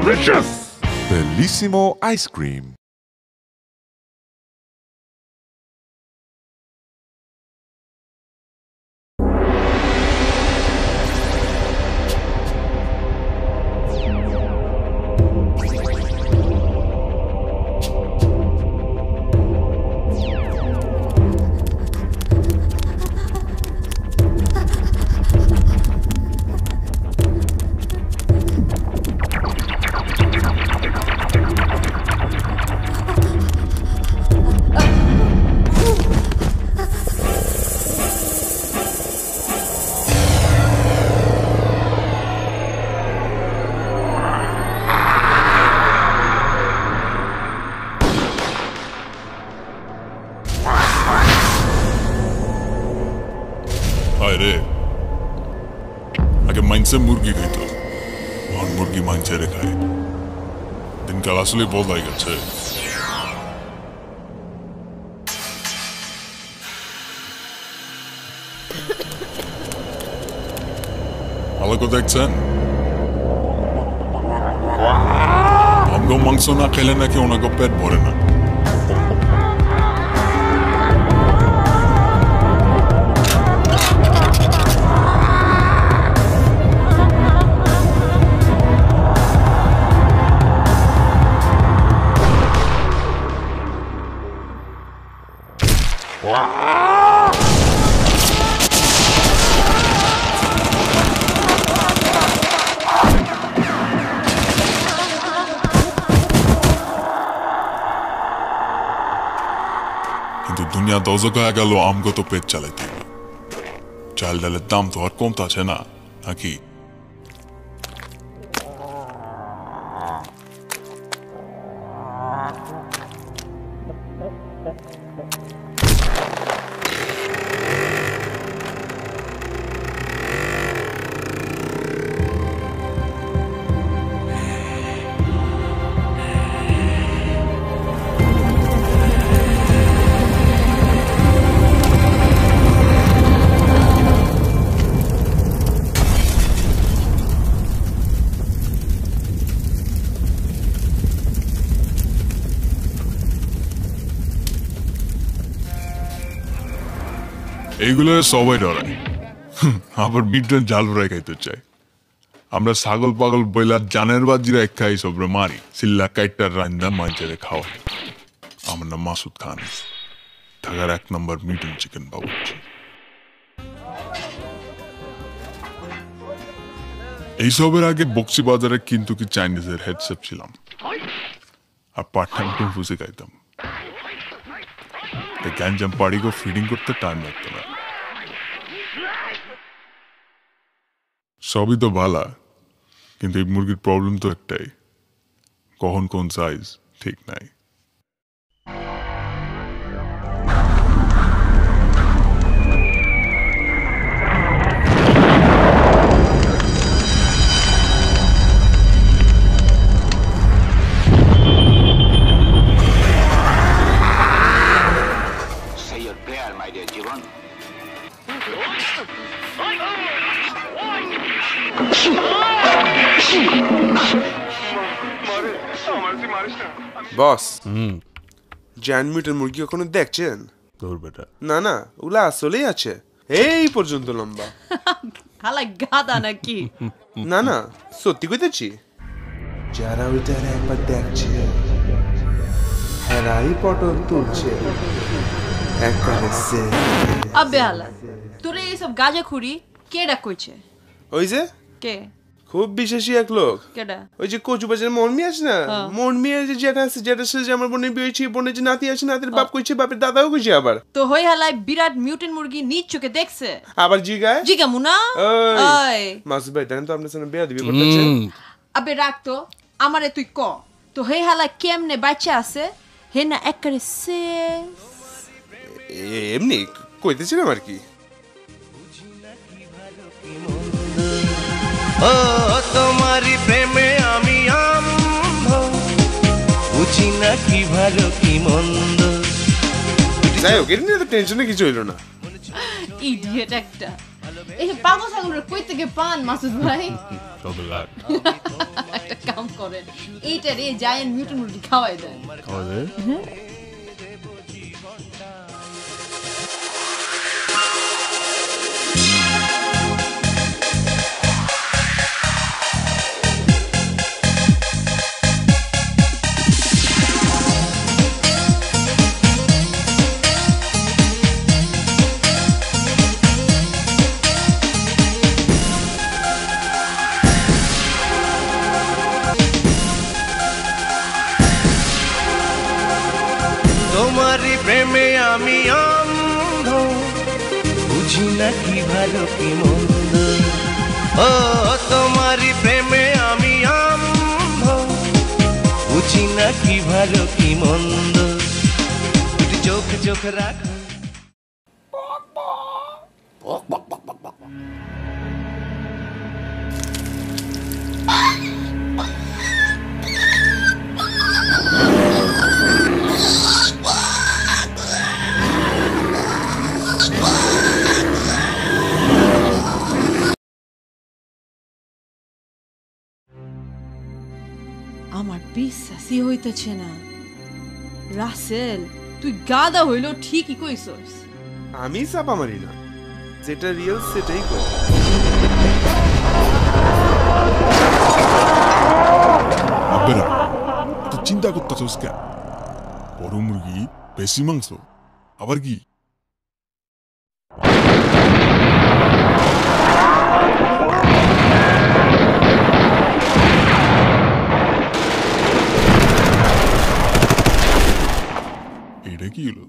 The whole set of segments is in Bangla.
delicious! Bellissimo ice cream. রে আগে মাইনসে মুরগি খাইতো এখন মুরগি মাইনসে খায় দিনকাল আসলে বদলাই গেছে আলোকে দেখছেন আমগো মাংস না খেলে নাকি ওনাকে পেট ভরে না কিন্তু দুনিয়া দজক হয়ে গেল আমগো তো পেট চালাইতে চাল ডালের দাম তো আর কমতে আছে না নাকি এইগুলো সবাই ডরায় আবার মিটন জাল ফ্রাই খাইতে চায় আমরা ছাগল পাগল বইলার জানের বাজিরা এক খাই সবরে মারি সিল্লা কাইটার রান্দা মাঞ্চেরে খাওয়া আমার নাম মাসুদ খান ঢাকার 1 নম্বর মিটন চিকেন বাবুর্চি এইসবের আগে বক্সিবাজারে কিন্তু কি চাইনিজের হেডসেপ ছিলাম আর পার্ট টাইম কুম্ফু খাইতাম গ্যাঞ্জাম পাড়িকে ফিডিং করতে টাইম লাগতো না সবই তো ভালা কিন্তু এই মুরগির প্রবলেম তো একটাই কখন কোন সাইজ ঠিক নাই বস জ্যান মিটের মুরগি কখনো দেখছেন তোর বেটা না না ওগুলা আসলেই আছে এই পর্যন্ত লম্বা হালা গাদা নাকি না না সত্যি কইতেছি যারা ওইটা একবার দেখছে হেরাই পটল তুলছে একবারে সে আবে হালা তোরে এইসব গাজা খুরি কেডা কইছে ওই যে কে খুব বিশেষই এক লোক কেডা ওই যে কচুবাজার মনমি আছে না মনমি যে যেটা আছে যেটা যে আমার বোনের বিয়ে হয়েছে বোনের যে নাতি আছে নাতির বাপ কইছে বাপের দাদাও কইছে আবার তো হই হালাই বিরাট মিউটেন্ট মুরগি নিজ চোখে দেখছে আবার জিগায় জিগা মুনা ওই মাসুদ ভাই দেন তো আপনার সামনে বিয়া দিবি করতেছে আবে রাখ তো আমারে তুই ক তো হই হালাই কেমনে বাচ্চা আছে হে না একবারে সে এমনি কইতেছিলাম আর কি ও তোমারি প্রেমে আমি অন্ধ বুঝি না কি ভালো কি মন্দ যাই হোক এটা নিয়ে তো টেনশনে কিছু হইল না ইডিয়েট একটা এই পাগল ছাগলের কই থেকে পান মাসুদ ভাই সব লাগ একটা কাম করেন, এইটা রে জায়েন্ট মিউটন রুটি খাওয়াই দেন। তোমারই প্রেমে আমি অন্ধ, বুঝি না কি ভালো কি মন্দ। ও তোমারই প্রেমে আমি অন্ধ, বুঝি না কি ভালো কি মন্দ। দুটি চোখ চোখ রাখো। আমার বিশ্বাসই হইতেছে না, রাসেল তুই গাদা হইলো ঠিকই কইছস। আমি চাপা মারি না, যেটা রিয়েল সেটাই করি। আব্বেরা তুই চিন্তা করতেছস কেন? বড় মুরগি বেশি মাংস আবার কি? এটা কি হলো?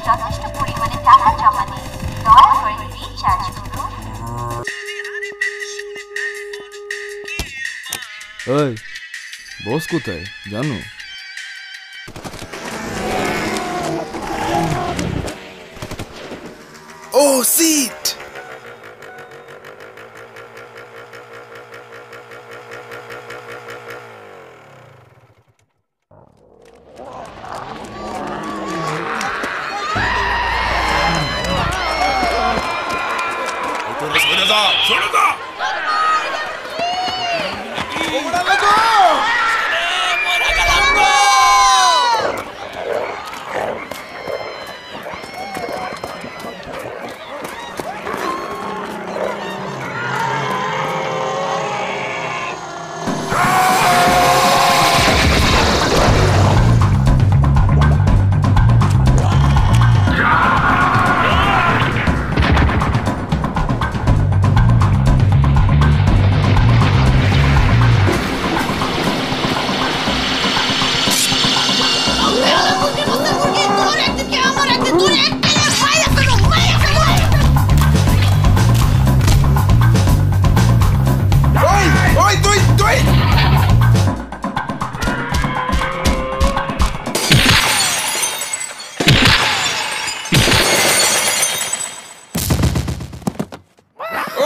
যথেষ্ট পরিমাণে টাকা জমা নেই, দয়া করে রিচার্জ করুন। ওই বস কোথায় জানো? ও সিট,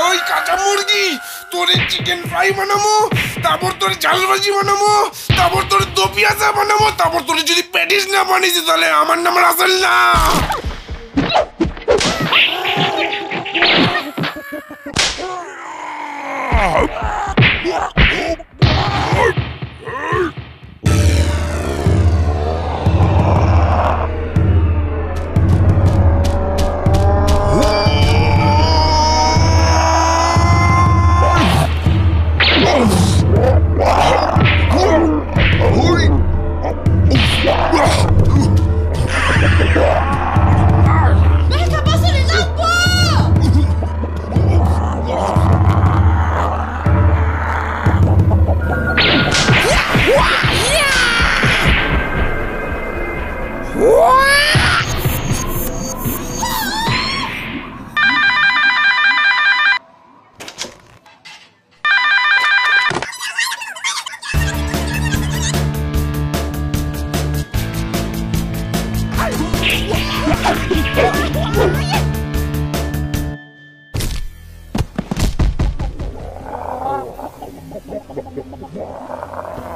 ওই কাঁচা মুরগি তোরে চিকেন ফ্রাই বানাবো, তারপর তোরে ঝাল ভাজি বানাবো, তারপর তোরে দো পিয়াজা বানাবো, তারপর তোরে যদি প্যাটিস না বানিয়েছি তাহলে আমার নাম রাসেল না।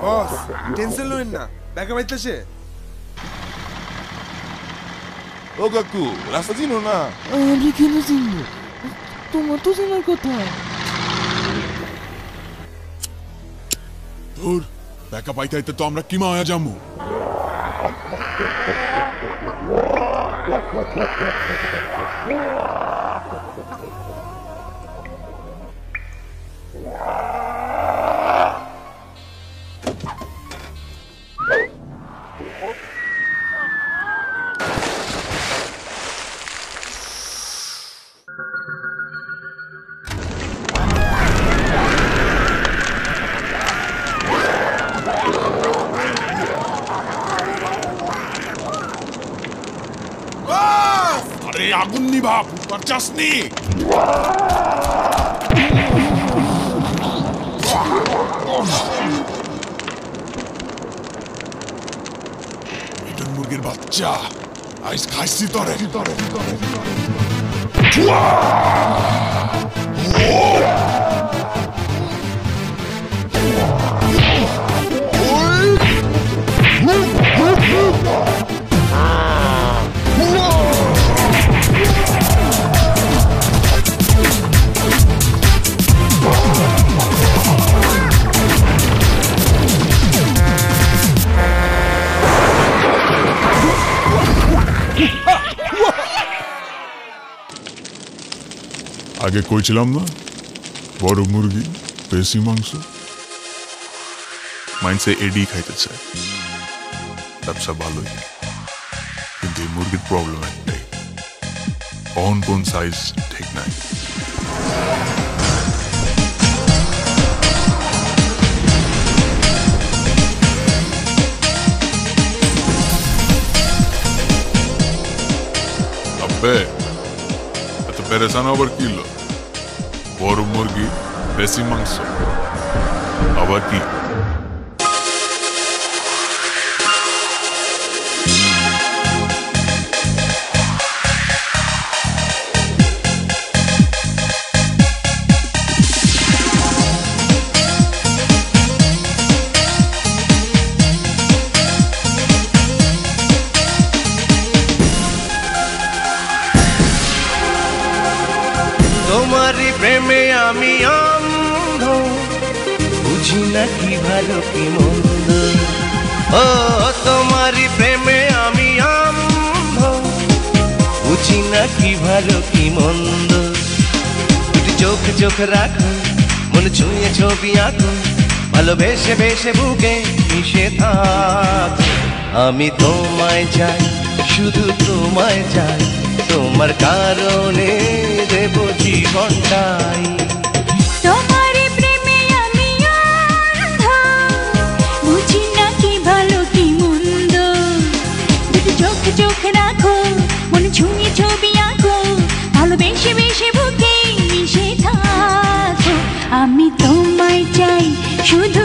বস টেনশন লইন না ব্যাকে বাইতেছে ও কাকু রাস্তা চিনো না? আমি কেন চিনবো? তোমার তো চেনার কথা। তোর ব্যাকা পাইতে আইতে তো আমরা কিমা হয়ে যাবো। আরে আগুন নিভা পুকার চাসনি। মিটন মুরগির বাচ্চা আইস খাইছি তরে। আগে কইছিলাম না বড় মুরগি বেশি মাংস মাইন্সে এডি খাইতে চায়। ব্যবসা ভালোই, কিন্তু এই মুরগির প্রবলেম একটাই, কখন কোন সাইজ ঠিক নাই। আব্বে এত পেরেশান আবার কিলো? বড় মুরগি বেশি মাংস আবার কি? তোমারই প্রেমে আমি অন্ধ, বুঝি না কি ভালো কি মন্দ। ও তোমারই প্রেমে আমি অন্ধ, বুঝি না কি ভালো কি মন্দ। দুটি চোখ চোখ রাখো, মন ছুঁয়ে ছবি আঁকো, ভালোবেসে বেসে বুকে মিশে থাকো। আমি তোমায় চাই, শুধু তোমায় চাই, তোমার কারণে দেব জীবনটাই। তোমার প্রেমে আমি অন্ধ, বুঝি না কি ভালো কি মন্দ। দুটো চোখ চোখ রাখো, মনে ছুঁয়ে ছবি আঁকো, ভালোবেসে বেসে বুকে মিশে থাকো। আমি তোমায় চাই, শুধু